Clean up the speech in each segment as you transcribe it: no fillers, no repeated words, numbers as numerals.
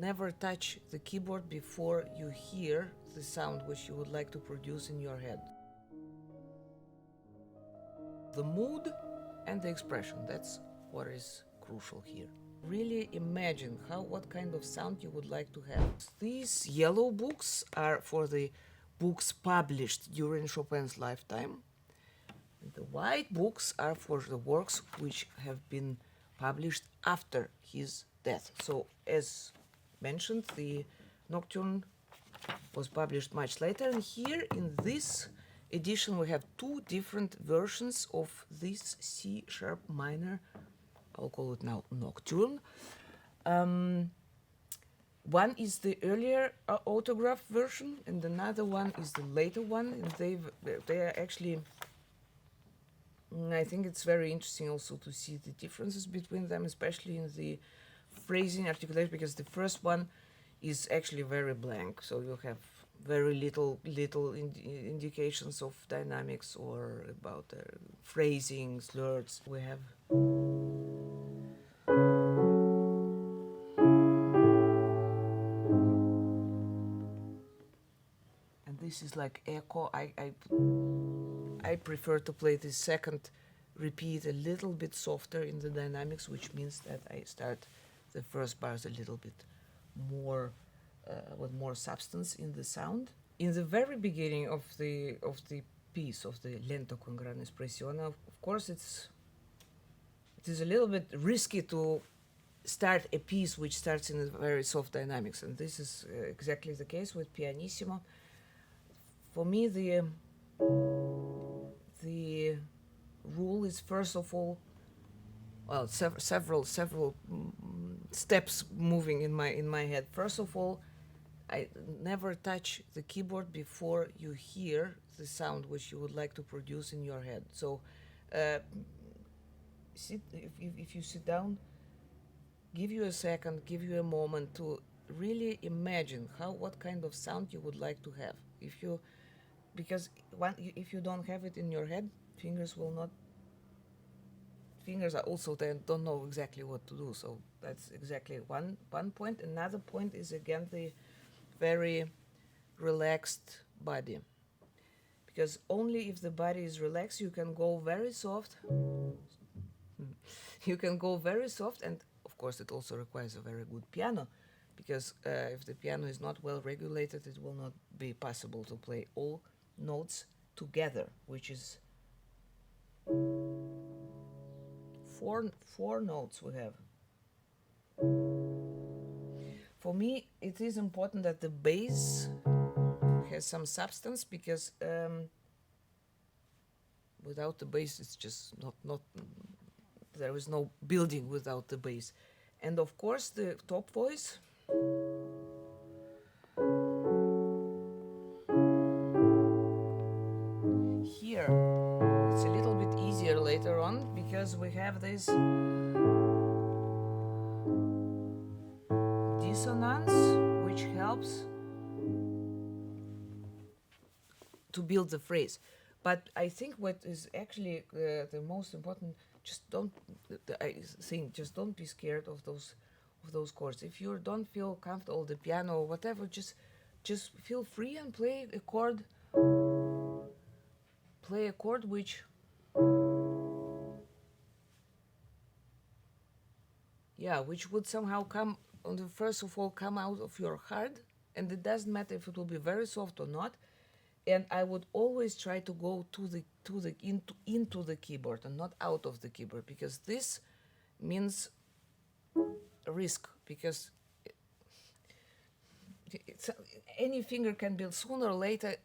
never touch the keyboard before you hear the sound which you would like to produce in your head. The mood and the expression, that's what is crucial here. Really imagine what kind of sound you would like to have. These yellow books are for the books published during Chopin's lifetime. And the white books are for the works which have been published after his death. So, as mentioned, the Nocturne was published much later, and here in this edition we have two different versions of this C sharp minor, I'll call it now Nocturne. One is the earlier autograph version, and another one is the later one, and they are actually, I think it's very interesting also to see the differences between them, especially in the phrasing articulation, because the first one is actually very blank, so you have very little indications of dynamics or about phrasing, slurs. We have and this is like echo. I prefer to play the second repeat a little bit softer in the dynamics, which means that I start the first bars a little bit more with more substance in the sound. In the very beginning of the piece of the Lento con gran espressione, of course it is a little bit risky to start a piece which starts in a very soft dynamics, and this is exactly the case with pianissimo. For me, the rule is, first of all, well, several steps moving in my head. First of all, I never touch the keyboard before you hear the sound which you would like to produce in your head. So, if you sit down, give you a second, give you a moment to really imagine what kind of sound you would like to have. Because if you don't have it in your head, fingers are also, they don't know exactly what to do. So that's exactly one point. Another point is, again, the very relaxed body, because only if the body is relaxed you can go very soft. You can go very soft, and of course it also requires a very good piano, because if the piano is not well regulated, it will not be possible to play all notes together, which is four notes we have. For me, it is important that the bass has some substance, because without the bass, it's just not. There is no building without the bass, and of course the top voice. Here, it's a little bit easier later on, because we have this dissonance, which helps to build the phrase. But I think what is actually the most important, just don't be scared of those chords. If you don't feel comfortable, the piano or whatever, just feel free and play a chord. Play a chord which, which would somehow come out of your heart, and it doesn't matter if it will be very soft or not. And I would always try to go into the keyboard and not out of the keyboard, because this means risk, because any finger can build sooner or later.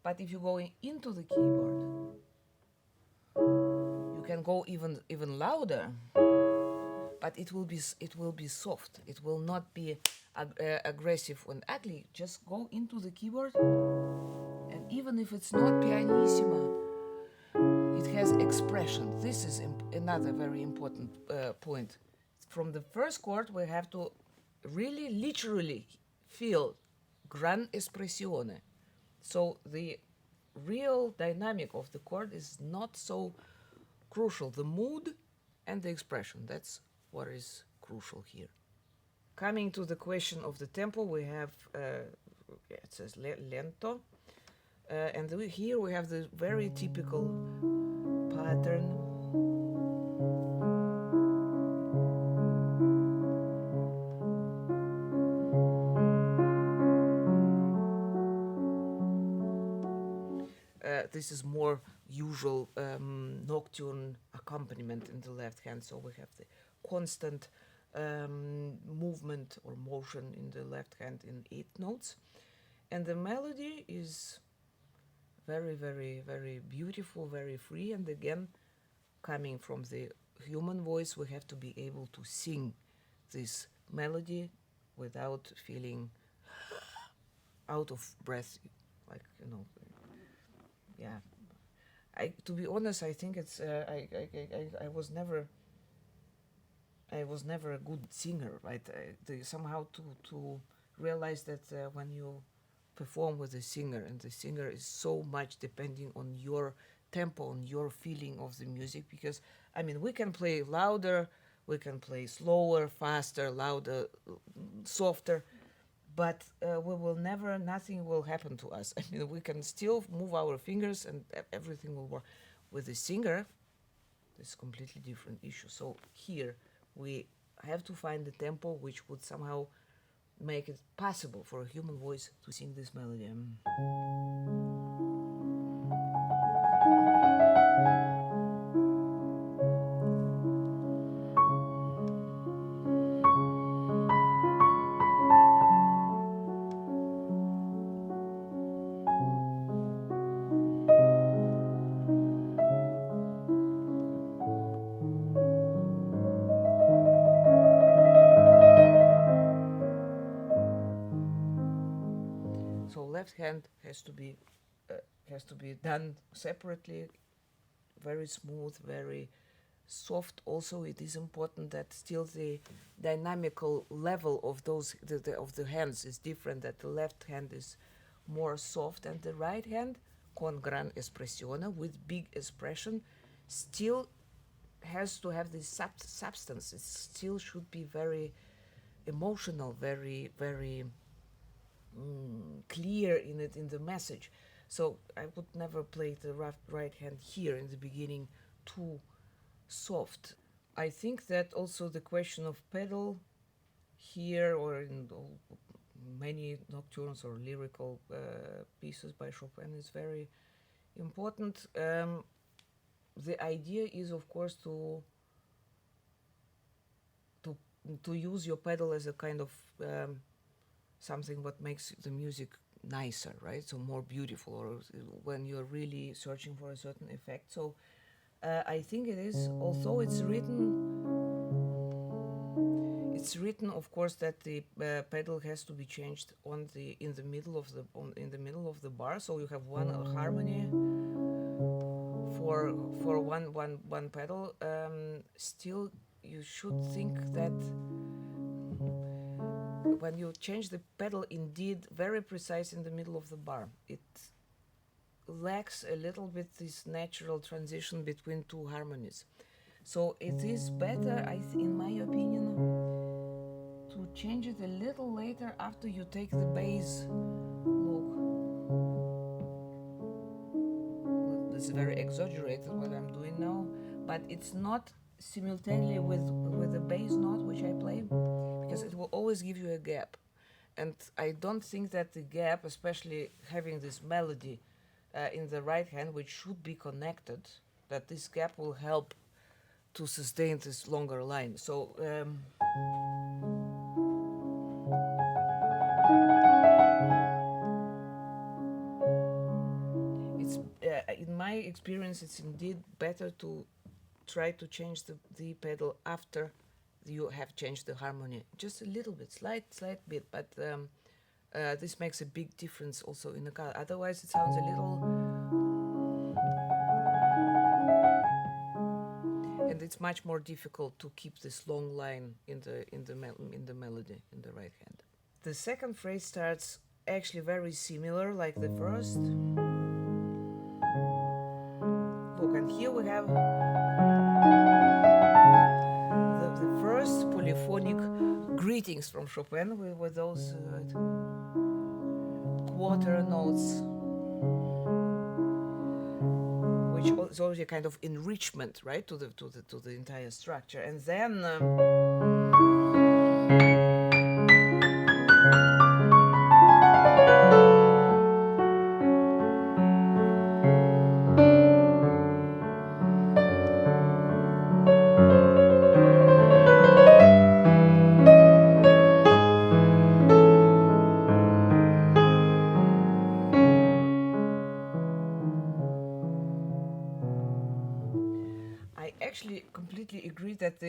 But if you go into the keyboard, you can go even louder, but it will be soft. It will not be aggressive and ugly. Just go into the keyboard, and even if it's not pianissimo, it has expression. This is another very important point. From the first chord, we have to really literally feel gran espressione. So the real dynamic of the chord is not so crucial. The mood and the expression, that's what is crucial here. Coming to the question of the tempo, we have, it says lento, and here we have the very typical pattern. This is more usual nocturne accompaniment in the left hand, so we have the constant movement or motion in the left hand in 8 notes. And the melody is very, very, very beautiful, very free, and again, coming from the human voice, we have to be able to sing this melody without feeling out of breath, like, you know. Yeah, to be honest, I think it's I was never a good singer, right? Somehow to realize that when you perform with a singer, and the singer is so much depending on your tempo, on your feeling of the music, because I mean we can play louder, we can play slower, faster, louder, softer, but we will never, nothing will happen to us. I mean, we can still move our fingers and everything will work. With the singer, it's a completely different issue. So here we have to find the tempo which would somehow make it possible for a human voice to sing this melody. So left hand has to be done separately, very smooth, very soft. Also, it is important that still the dynamical level of those of the hands is different. That the left hand is more soft, and the right hand, con gran espressione, with big expression, still has to have this substance. It still should be very emotional, very, very clear in it, in the message. So I would never play the right hand here in the beginning too soft. I think that also the question of pedal here, or in many nocturnes or lyrical pieces by Chopin, is very important. The idea is, of course, to use your pedal as a kind of something what makes the music nicer, right? So more beautiful, or when you're really searching for a certain effect. So I think it is, although it's written, of course, that the pedal has to be changed in the middle of the bar. So you have one harmony for one pedal. Still, you should think that when you change the pedal, indeed very precise in the middle of the bar, it lacks a little bit this natural transition between two harmonies. So it is better, in my opinion, to change it a little later after you take the bass. Look, this is very exaggerated what I'm doing now, but it's not simultaneously with the bass note which I play, because it will always give you a gap, and I don't think that the gap, especially having this melody in the right hand, which should be connected, that this gap will help to sustain this longer line. So it's in my experience, it's indeed better to try to change the pedal after you have changed the harmony, just a little bit, slight bit, but this makes a big difference also in the color. Otherwise, it sounds a little, and it's much more difficult to keep this long line in the melody in the right hand. The second phrase starts actually very similar like the first. Look, and here we have the first polyphonic greeting. things from Chopin with those quarter notes, which is already a kind of enrichment, right, to the entire structure. And then I actually completely agree that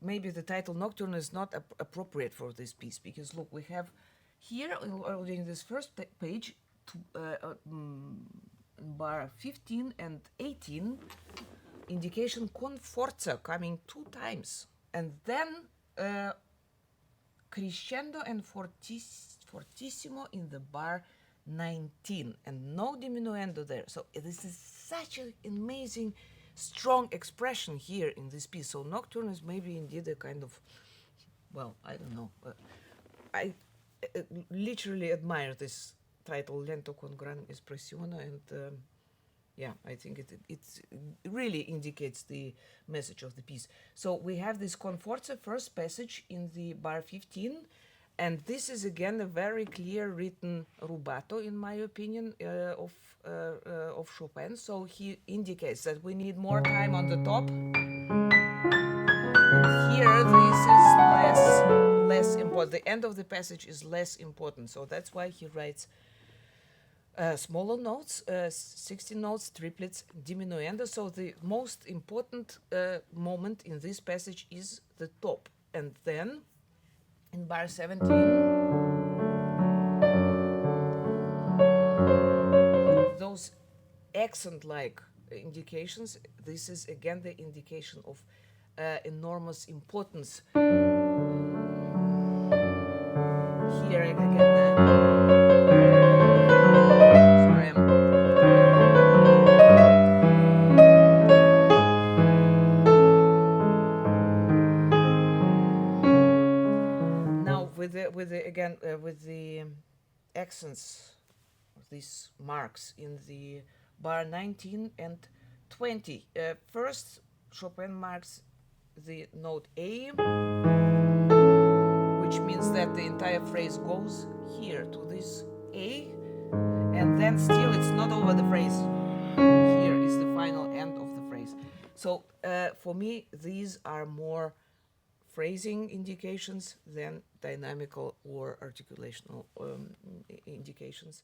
maybe the title Nocturne is not appropriate for this piece, because look, we have here in this first page, bar 15 and 18, indication con forza coming 2 times, and then crescendo and fortissimo in the bar 19, and no diminuendo there. So this is such an amazing, strong expression here in this piece. So Nocturne is maybe indeed a kind of, well, I don't know. I literally admire this title, Lento con gran espressione, and yeah, I think it really indicates the message of the piece. So we have this con forza first passage in the bar 15, and this is again a very clear written rubato, in my opinion, of Chopin. So he indicates that we need more time on the top. And here, this is less important. The end of the passage is less important. So that's why he writes smaller notes, 16 notes, triplets, diminuendo. So the most important moment in this passage is the top. And then in bar 17, those accent-like indications, this is again the indication of enormous importance. Here again, sorry, now with the accents, these marks in the bar 19 and 20. First, Chopin marks the note A, which means that the entire phrase goes here to this A, and then still it's not over the phrase. Here is the final end of the phrase. So for me, these are more phrasing indications than dynamical or articulational indications.